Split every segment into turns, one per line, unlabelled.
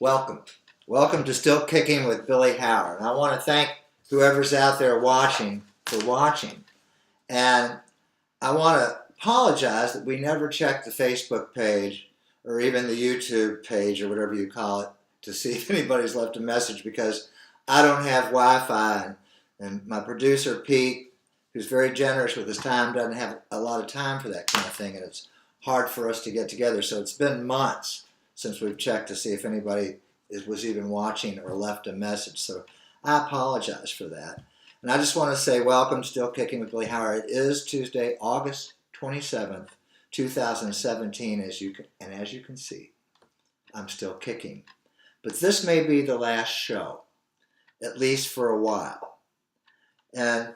Welcome. Welcome to Still Kicking with Billy Howard. And I want to thank whoever's out there watching for watching. And I want to apologize that we never checked the Facebook page or even the YouTube page or whatever you call it to see if anybody's left a message, because I don't have Wi-Fi, and my producer Pete, who's very generous with his time, doesn't have a lot of time for that kind of thing, and it's hard for us to get together. So it's been months since we've checked to see if anybody was even watching or left a message. So I apologize for that. And I just want to say welcome to Still Kicking with Billy Howard. It is Tuesday, August 27th, 2017, as you can see, I'm still kicking. But this may be the last show, at least for a while. And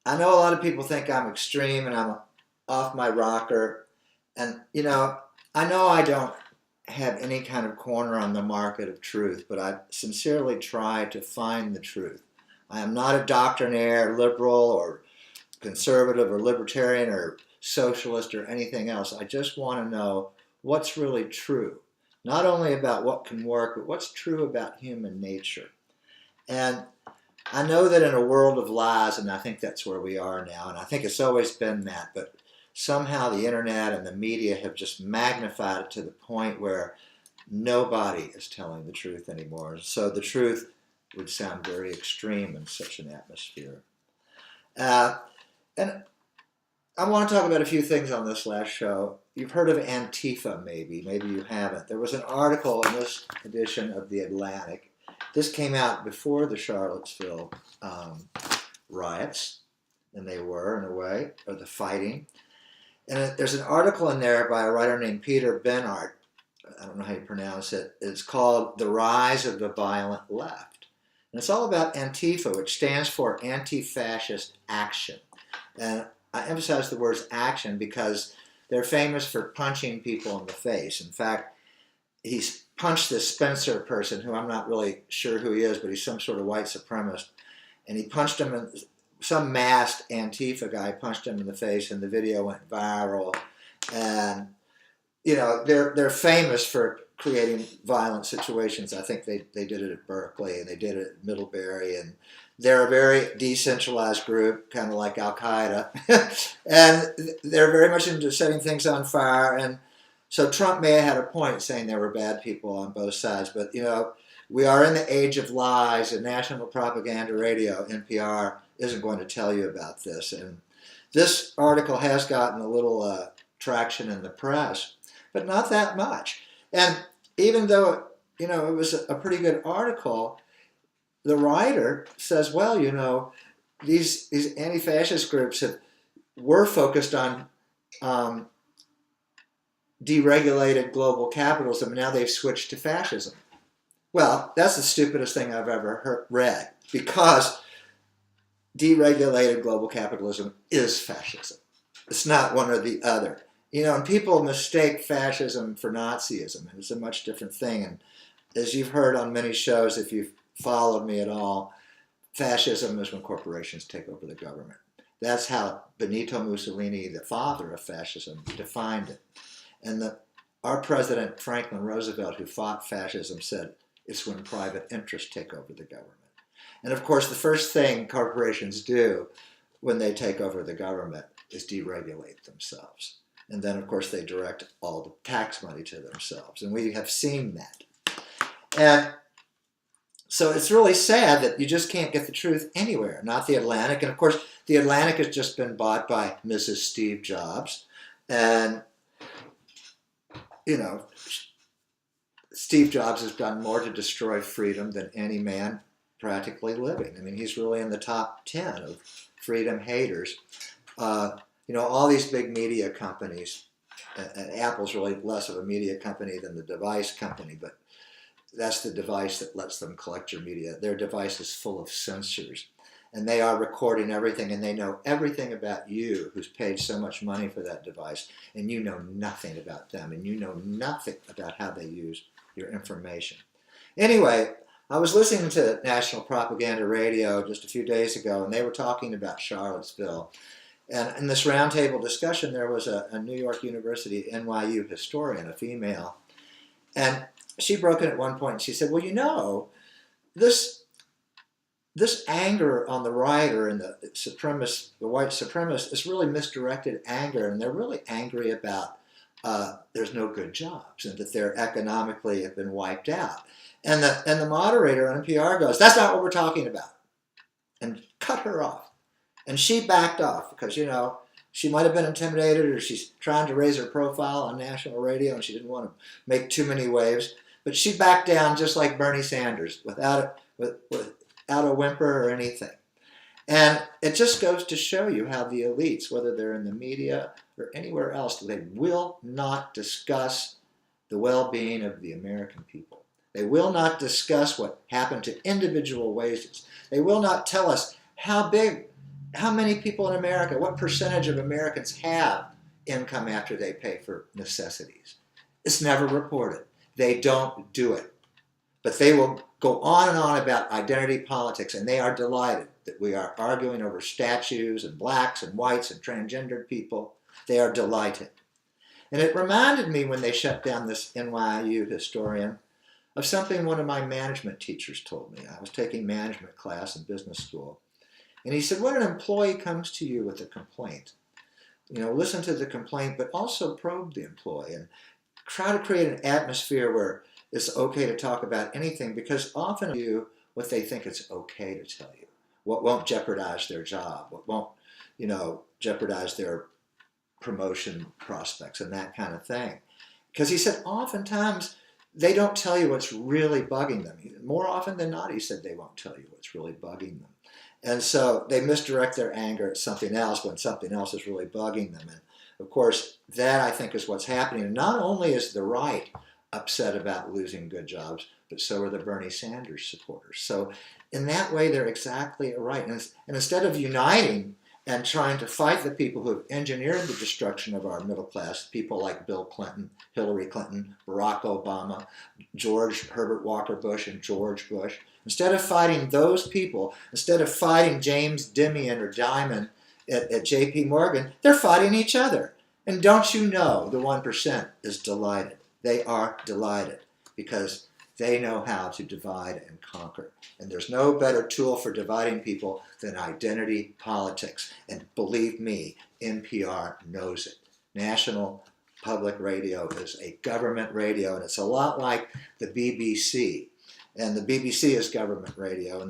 I know a lot of people think I'm extreme and I'm off my rocker. And, I know I don't have any kind of corner on the market of truth, but I sincerely try to find the truth. I am not a doctrinaire, liberal or conservative or libertarian or socialist or anything else. I just want to know what's really true. Not only about what can work, but what's true about human nature. And I know that in a world of lies, and I think that's where we are now, and I think it's always been that, but somehow the internet and the media have just magnified it to the point where nobody is telling the truth anymore. So the truth would sound very extreme in such an atmosphere. And I want to talk about a few things on this last show. You've heard of Antifa, maybe you haven't. There was an article in this edition of The Atlantic. This came out before the Charlottesville riots, and they were, in a way, or the fighting. And there's an article in there by a writer named Peter Bernhardt. I don't know how you pronounce it. It's called The Rise of the Violent Left. And it's all about Antifa, which stands for Anti-Fascist Action. And I emphasize the words action because they're famous for punching people in the face. In fact, he's punched this Spencer person, who I'm not really sure who he is, but he's some sort of white supremacist. And he punched him in... Some masked Antifa guy punched him in the face, and the video went viral. And they're famous for creating violent situations. I think they did it at Berkeley, and they did it at Middlebury, and they're a very decentralized group, kind of like Al Qaeda, and they're very much into setting things on fire. And so Trump may have had a point saying there were bad people on both sides, but we are in the age of lies, and National Propaganda Radio, NPR, isn't going to tell you about this. And this article has gotten a little traction in the press, but not that much. And even though it was a pretty good article, the writer says, well, these anti-fascist groups were focused on deregulated global capitalism, and now they've switched to fascism. Well, that's the stupidest thing I've ever read, because deregulated global capitalism is fascism. It's not one or the other. And people mistake fascism for Nazism, and it's a much different thing. And as you've heard on many shows, if you've followed me at all, fascism is when corporations take over the government. That's how Benito Mussolini, the father of fascism, defined it. And our president, Franklin Roosevelt, who fought fascism, said it's when private interests take over the government. And of course, the first thing corporations do when they take over the government is deregulate themselves. And then, of course, they direct all the tax money to themselves. And we have seen that. And so it's really sad that you just can't get the truth anywhere, not The Atlantic. And of course, The Atlantic has just been bought by Mrs. Steve Jobs. And, Steve Jobs has done more to destroy freedom than any man practically living. I mean, he's really in the top 10 of freedom haters. All these big media companies, and Apple's really less of a media company than the device company, but that's the device that lets them collect your media. Their device is full of sensors, and they are recording everything, and they know everything about you, who's paid so much money for that device, and you know nothing about them, and you know nothing about how they use your information. Anyway, I was listening to National Propaganda Radio just a few days ago, and they were talking about Charlottesville. And in this roundtable discussion, there was a New York University, NYU historian, a female, and she broke in at one point and she said, well, you know, this anger on the right or in the white supremacists is really misdirected anger, and they're really angry about there's no good jobs and that they're economically have been wiped out. And the moderator on NPR goes, that's not what we're talking about, and cut her off. And she backed off because, you know, she might have been intimidated or she's trying to raise her profile on national radio and she didn't want to make too many waves. But she backed down just like Bernie Sanders without a whimper or anything. And it just goes to show you how the elites, whether they're in the media or anywhere else, they will not discuss the well-being of the American people. They will not discuss what happened to individual wages. They will not tell us how many people in America, what percentage of Americans have income after they pay for necessities. It's never reported. They don't do it. But they will go on and on about identity politics, and they are delighted that we are arguing over statues and blacks and whites and transgendered people. They are delighted. And it reminded me when they shut down this NYU historian of something one of my management teachers told me. I was taking management class in business school. And he said, when an employee comes to you with a complaint, you know, listen to the complaint, but also probe the employee and try to create an atmosphere where it's okay to talk about anything, because often you what they think it's okay to tell you, what won't jeopardize their job, what won't, you know, jeopardize their promotion prospects and that kind of thing. Because he said oftentimes they don't tell you what's really bugging them. More often than not, he said they won't tell you what's really bugging them. And so they misdirect their anger at something else when something else is really bugging them. And of course, that I think is what's happening. And not only is the right upset about losing good jobs, but so are the Bernie Sanders supporters. So in that way, they're exactly right. And instead of uniting and trying to fight the people who have engineered the destruction of our middle class, people like Bill Clinton, Hillary Clinton, Barack Obama, George Herbert Walker Bush, and George Bush, instead of fighting those people, instead of fighting James Dimian or Diamond at JP Morgan, they're fighting each other. And don't you know the 1% is delighted. They are delighted because they know how to divide and conquer. And there's no better tool for dividing people than identity politics. And believe me, NPR knows it. National Public Radio is a government radio, and it's a lot like the BBC. And the BBC is government radio,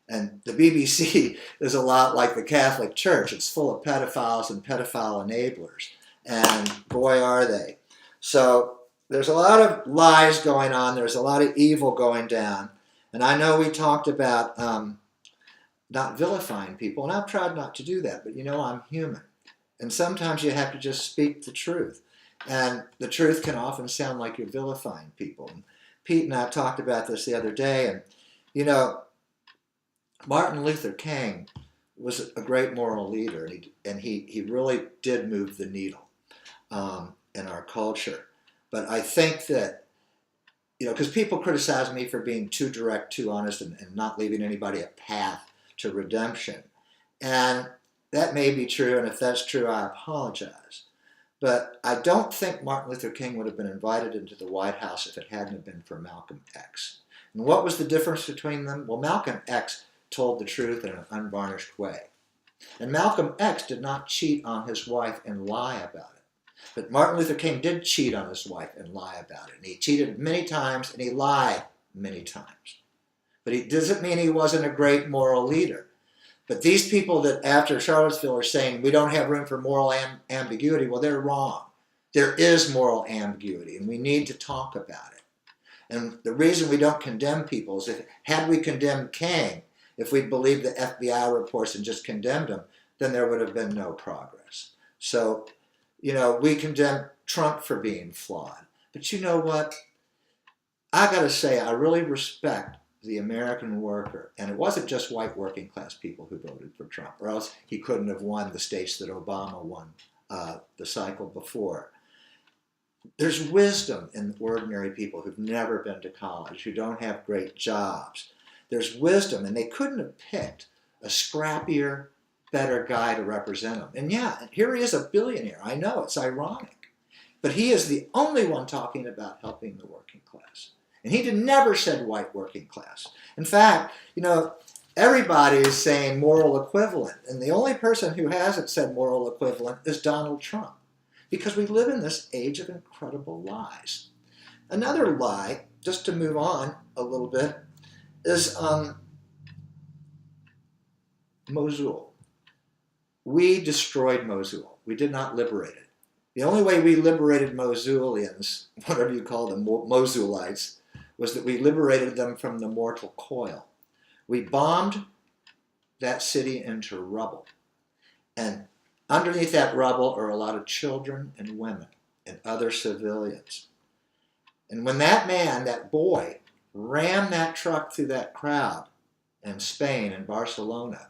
and the BBC is a lot like the Catholic Church. It's full of pedophiles and pedophile enablers. And boy, are they. So there's a lot of lies going on. There's a lot of evil going down. And I know we talked about not vilifying people, and I've tried not to do that, but you know, I'm human. And sometimes you have to just speak the truth. And the truth can often sound like you're vilifying people. And Pete and I talked about this the other day, and you know, Martin Luther King was a great moral leader, and he really did move the needle in our culture. But I think that, you know, because people criticize me for being too direct, too honest, and not leaving anybody a path to redemption. And that may be true, and if that's true, I apologize. But I don't think Martin Luther King would have been invited into the White House if it hadn't been for Malcolm X. And what was the difference between them? Well, Malcolm X told the truth in an unvarnished way. And Malcolm X did not cheat on his wife and lie about it. But Martin Luther King did cheat on his wife and lie about it. And he cheated many times, and he lied many times. But it doesn't mean he wasn't a great moral leader. But these people that after Charlottesville are saying we don't have room for moral ambiguity, well, they're wrong. There is moral ambiguity, and we need to talk about it. And the reason we don't condemn people is had we condemned King, if we'd believed the FBI reports and just condemned him, then there would have been no progress. So, you know, we condemn Trump for being flawed. But you know what? I got to say, I really respect the American worker. And it wasn't just white working class people who voted for Trump, or else he couldn't have won the states that Obama won the cycle before. There's wisdom in ordinary people who've never been to college, who don't have great jobs. There's wisdom, and they couldn't have picked a scrappier, better guy to represent them. And yeah, here he is, a billionaire. I know, it's ironic. But he is the only one talking about helping the working class. And he never said white working class. In fact, everybody is saying moral equivalent. And the only person who hasn't said moral equivalent is Donald Trump. Because we live in this age of incredible lies. Another lie, just to move on a little bit, is Mosul. We destroyed Mosul. We did not liberate it. The only way we liberated Mosulians, whatever you call them, Mosulites, was that we liberated them from the mortal coil. We bombed that city into rubble. And underneath that rubble are a lot of children and women and other civilians. And when that man, that boy, rammed that truck through that crowd in Spain and Barcelona,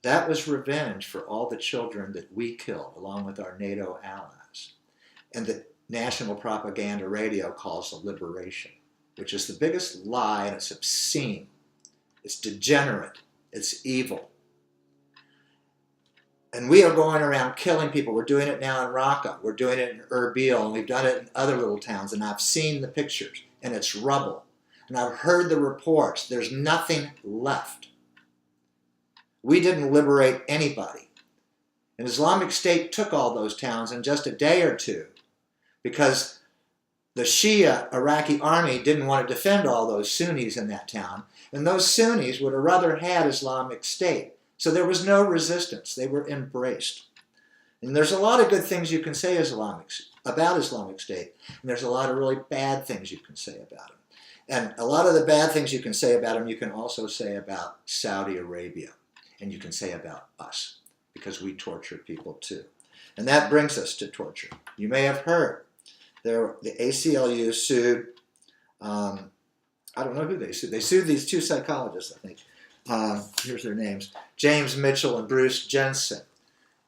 that was revenge for all the children that we killed, along with our NATO allies. And the national propaganda radio calls it liberation, which is the biggest lie, and it's obscene. It's degenerate. It's evil. And we are going around killing people. We're doing it now in Raqqa. We're doing it in Erbil, and we've done it in other little towns, and I've seen the pictures, and it's rubble. And I've heard the reports. There's nothing left. We didn't liberate anybody. And Islamic State took all those towns in just a day or two because the Shia Iraqi army didn't want to defend all those Sunnis in that town. And those Sunnis would have rather had Islamic State. So there was no resistance. They were embraced. And there's a lot of good things you can say about Islamic State. And there's a lot of really bad things you can say about them. And a lot of the bad things you can say about them, you can also say about Saudi Arabia. And you can say about us, because we torture people too. And that brings us to torture. You may have heard the ACLU sued, I don't know who they sued. They sued these two psychologists, I think. Here's their names, James Mitchell and Bruce Jensen.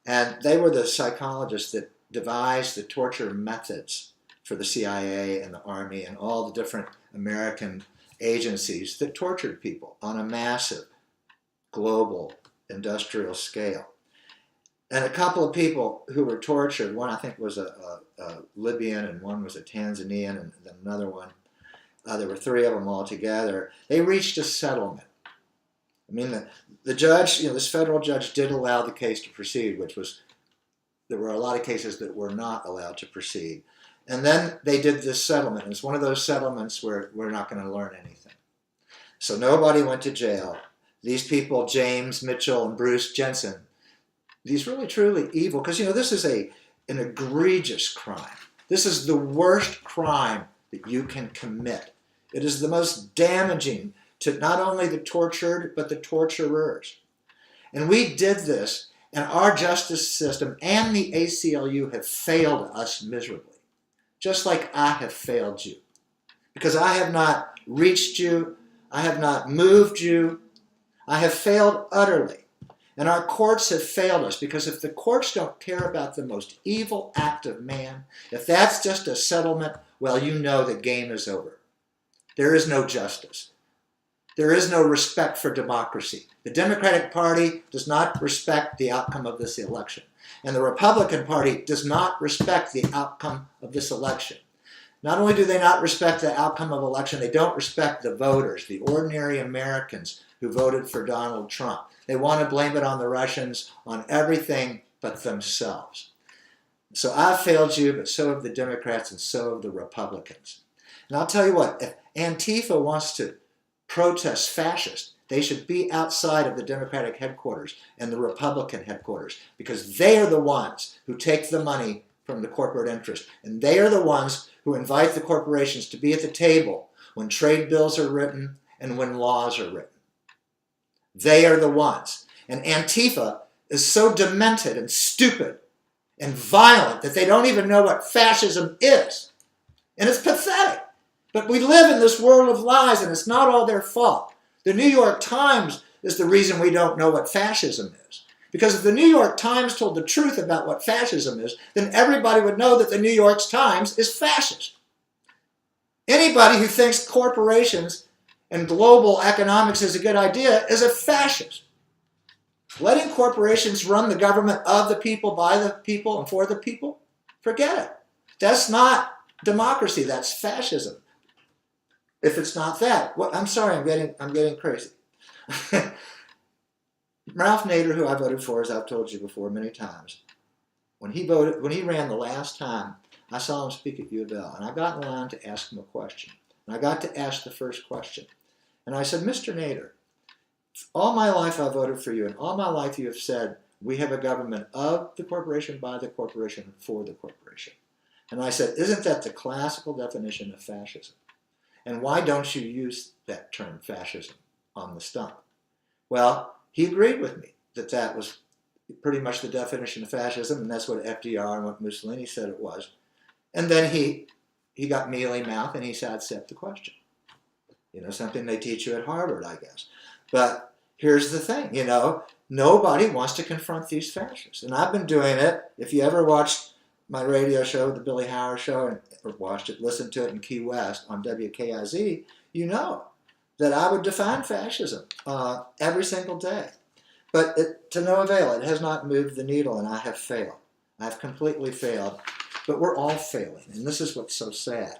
And they were the psychologists that devised the torture methods for the CIA and the Army and all the different American agencies that tortured people on a massive global industrial scale. And a couple of people who were tortured, one I think was a Libyan and one was a Tanzanian and then another one, there were three of them all together, they reached a settlement. I mean, the judge, this federal judge did allow the case to proceed, there were a lot of cases that were not allowed to proceed. And then they did this settlement. It's one of those settlements where we're not going to learn anything. So nobody went to jail. These people, James Mitchell and Bruce Jensen, these really truly evil, because this is an egregious crime. This is the worst crime that you can commit. It is the most damaging to not only the tortured, but the torturers. And we did this, and our justice system and the ACLU have failed us miserably, just like I have failed you. Because I have not reached you, I have not moved you, I have failed utterly. And our courts have failed us, because if the courts don't care about the most evil act of man, if that's just a settlement, well, you know the game is over. There is no justice. There is no respect for democracy. The Democratic Party does not respect the outcome of this election. And the Republican Party does not respect the outcome of this election. Not only do they not respect the outcome of election, they don't respect the voters, the ordinary Americans who voted for Donald Trump. They want to blame it on the Russians, on everything but themselves. So I've failed you, but so have the Democrats and so have the Republicans. And I'll tell you what, if Antifa wants to protest fascist, they should be outside of the Democratic headquarters and the Republican headquarters, because they are the ones who take the money from the corporate interest. And they are the ones who invite the corporations to be at the table when trade bills are written and when laws are written. They are the ones. And Antifa is so demented and stupid and violent that they don't even know what fascism is. And it's pathetic. But we live in this world of lies, and it's not all their fault. The New York Times is the reason we don't know what fascism is. Because if the New York Times told the truth about what fascism is, then everybody would know that the New York Times is fascist. Anybody who thinks corporations and global economics is a good idea is a fascist. Letting corporations run the government of the people, by the people, and for the people, forget it. That's not democracy, that's fascism. If it's not that, what? I'm sorry, I'm getting crazy. Ralph Nader, who I voted for, as I've told you before many times, when he ran the last time, I saw him speak at U of L, and I got in line to ask him a question. And I got to ask the first question. And I said, Mr. Nader, all my life I voted for you, and all my life you have said, we have a government of the corporation, by the corporation, for the corporation. And I said, isn't that the classical definition of fascism? And why don't you use that term, fascism, on the stump? Well, he agreed with me that that was pretty much the definition of fascism, and that's what FDR and what Mussolini said it was. And then he got mealy mouth and he sidestepped the question. You know, something they teach you at Harvard, I guess. But here's the thing, you know, nobody wants to confront these fascists. And I've been doing it. If you ever watched my radio show, the Billy Howard Show, or watched it, listened to it in Key West on WKIZ, you know that I would define fascism every single day. But to no avail. It has not moved the needle, and I have failed. I've completely failed. But we're all failing, and this is what's so sad.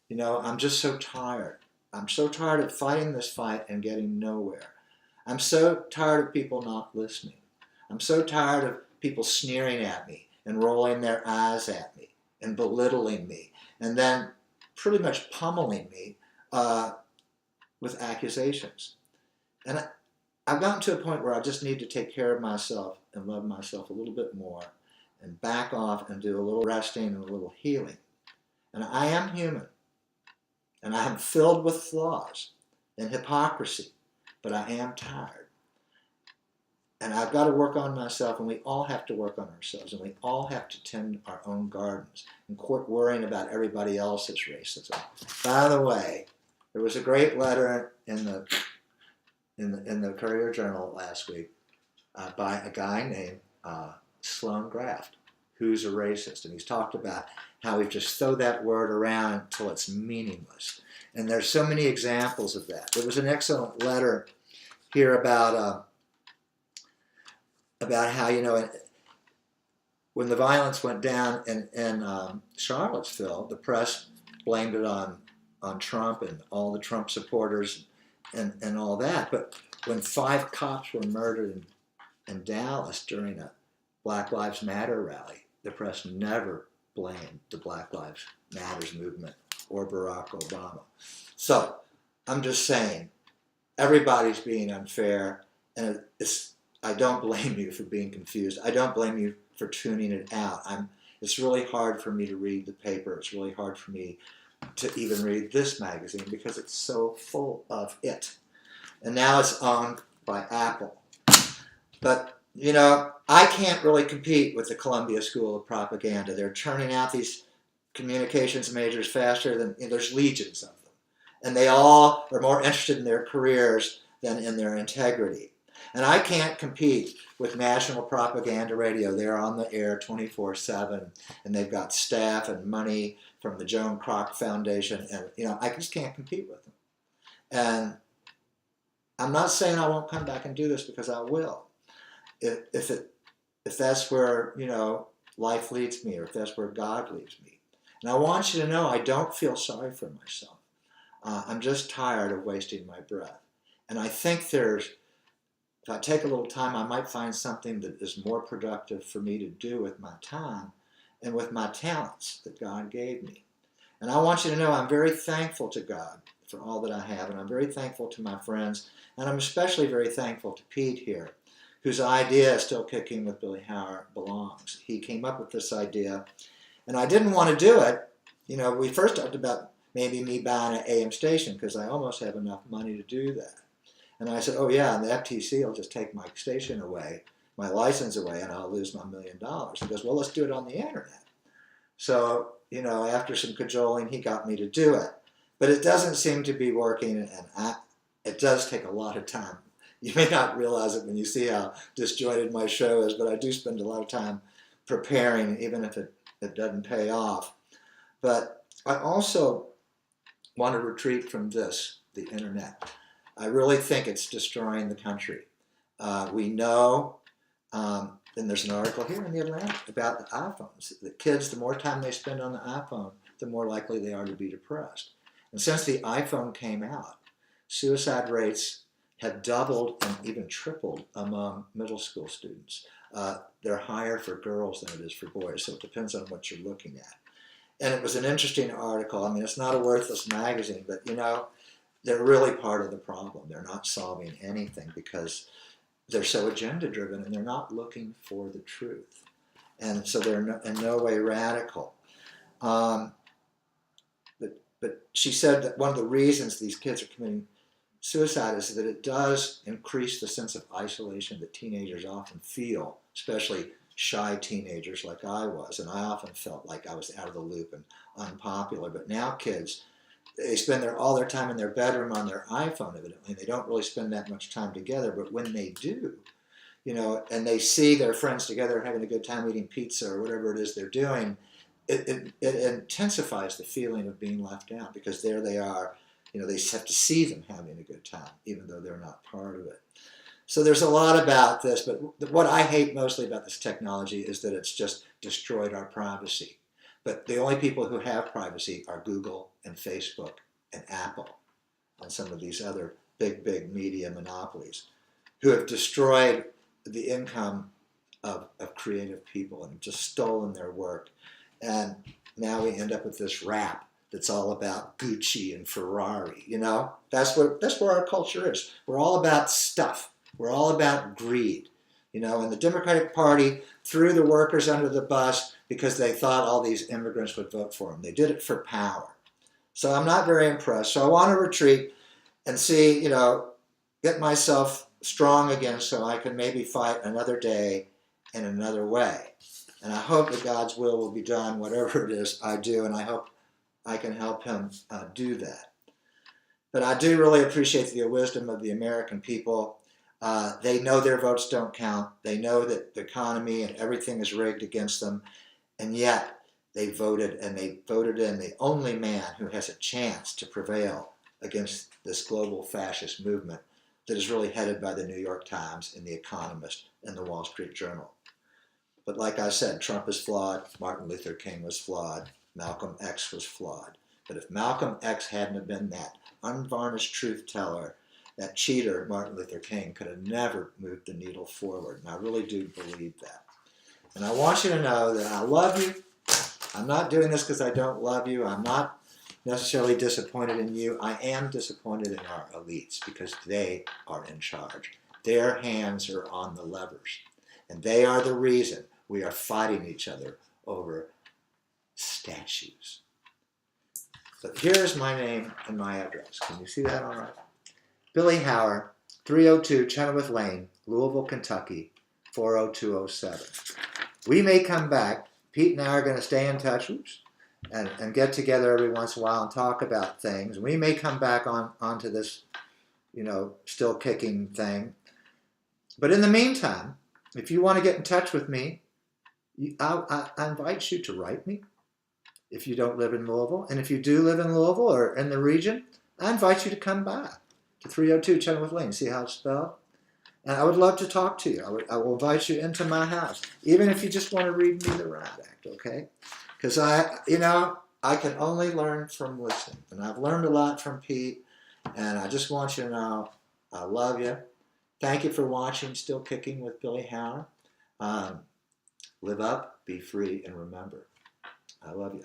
You know, I'm just so tired. I'm so tired of fighting this fight and getting nowhere. I'm so tired of people not listening. I'm so tired of people sneering at me and rolling their eyes at me and belittling me and then pretty much pummeling me with accusations. And I've gotten to a point where I just need to take care of myself and love myself a little bit more and back off and do a little resting and a little healing. And I am human. And I am filled with flaws and hypocrisy. But I am tired. And I've got to work on myself, and we all have to work on ourselves, and we all have to tend our own gardens and quit worrying about everybody else's racism. By the way, there was a great letter in the Courier Journal last week by a guy named Sloan Graft, who's a racist, and he's talked about how we've just throw that word around until it's meaningless. And there's so many examples of that. There was an excellent letter here about how, you know, when the violence went down in Charlottesville, the press blamed it on Trump and all the Trump supporters and all that. But when 5 cops were murdered in Dallas during a Black Lives Matter rally, the press never blamed the Black Lives Matters movement or Barack Obama. So I'm just saying, everybody's being unfair, and I don't blame you for being confused. I don't blame you for tuning it out. It's really hard for me to read the paper. It's really hard for me to even read this magazine because it's so full of it. And now it's owned by Apple. But, you know, I can't really compete with the Columbia School of Propaganda. They're churning out these communications majors faster than, you know, there's legions of them. And they all are more interested in their careers than in their integrity. And I can't compete with National Propaganda Radio. They're on the air 24/7, and they've got staff and money from the Joan Kroc Foundation, and, you know, I just can't compete with them. And I'm not saying I won't come back and do this, because I will. If that's where, you know, life leads me, or if that's where God leads me. And I want you to know I don't feel sorry for myself. I'm just tired of wasting my breath. And I think if I take a little time, I might find something that is more productive for me to do with my time and with my talents that God gave me. And I want you to know I'm very thankful to God for all that I have, and I'm very thankful to my friends, and I'm especially very thankful to Pete here, whose idea, Still Kicking with Billy Howard, belongs. He came up with this idea, and I didn't want to do it. You know, we first talked about maybe me buying an AM station, because I almost have enough money to do that. And I said, oh yeah, and the FTC will just take my station away, my license away, and I'll lose my $1 million. He goes, well, let's do it on the internet. So, you know, after some cajoling, he got me to do it. But it doesn't seem to be working, and it does take a lot of time. You may not realize it when you see how disjointed my show is, but I do spend a lot of time preparing, even if it doesn't pay off. But I also want to retreat from the internet. I really think it's destroying the country. We know, and there's an article here in the Atlantic about the iPhones. The kids, the more time they spend on the iPhone, the more likely they are to be depressed. And since the iPhone came out, suicide rates have doubled and even tripled among middle school students. They're higher for girls than it is for boys, so it depends on what you're looking at. And it was an interesting article. I mean, it's not a worthless magazine, but they're really part of the problem. They're not solving anything because they're so agenda-driven and they're not looking for the truth. And so they're in no way radical. But she said that one of the reasons these kids are committing suicide is that it does increase the sense of isolation that teenagers often feel, especially shy teenagers like I was. And I often felt like I was out of the loop and unpopular. But now kids, they spend all their time in their bedroom on their iPhone, evidently. They don't really spend that much time together. But when they do, and they see their friends together having a good time eating pizza or whatever it is they're doing, it intensifies the feeling of being left out because there they are. They have to see them having a good time, even though they're not part of it. So there's a lot about this, but what I hate mostly about this technology is that it's just destroyed our privacy. But the only people who have privacy are Google and Facebook and Apple and some of these other big media monopolies who have destroyed the income of creative people and just stolen their work. And now we end up with this rap that's all about Gucci and Ferrari. That's where our culture is. We're all about stuff. We're all about greed. And the Democratic Party threw the workers under the bus because they thought all these immigrants would vote for them. They did it for power. So I'm not very impressed. So I want to retreat and see, get myself strong again so I can maybe fight another day in another way. And I hope that God's will be done, whatever it is I do, and I hope I can help him do that. But I do really appreciate the wisdom of the American people. They know their votes don't count. They know that the economy and everything is rigged against them. And yet they voted, and they voted in the only man who has a chance to prevail against this global fascist movement that is really headed by the New York Times and The Economist and the Wall Street Journal. But like I said, Trump is flawed. Martin Luther King was flawed. Malcolm X was flawed. But if Malcolm X hadn't have been that unvarnished truth teller, that cheater, Martin Luther King, could have never moved the needle forward. And I really do believe that. And I want you to know that I love you. I'm not doing this because I don't love you. I'm not necessarily disappointed in you. I am disappointed in our elites because they are in charge. Their hands are on the levers. And they are the reason we are fighting each other over statues. So here's my name and my address. Can you see that all right? Billy Hauer, 302 Chenoweth Lane, Louisville, Kentucky, 40207. We may come back. Pete and I are going to stay in touch and get together every once in a while and talk about things. We may come back onto this, still kicking thing. But in the meantime, if you want to get in touch with me, I invite you to write me if you don't live in Louisville. And if you do live in Louisville or in the region, I invite you to come by to 302 Chenoweth Lane. See how it's spelled? And I would love to talk to you. I will invite you into my house, even if you just want to read me the Riot Act, okay? Because I can only learn from listening. And I've learned a lot from Pete, and I just want you to know I love you. Thank you for watching Still Kicking with Billy Hauer. Live up, be free, and remember, I love you.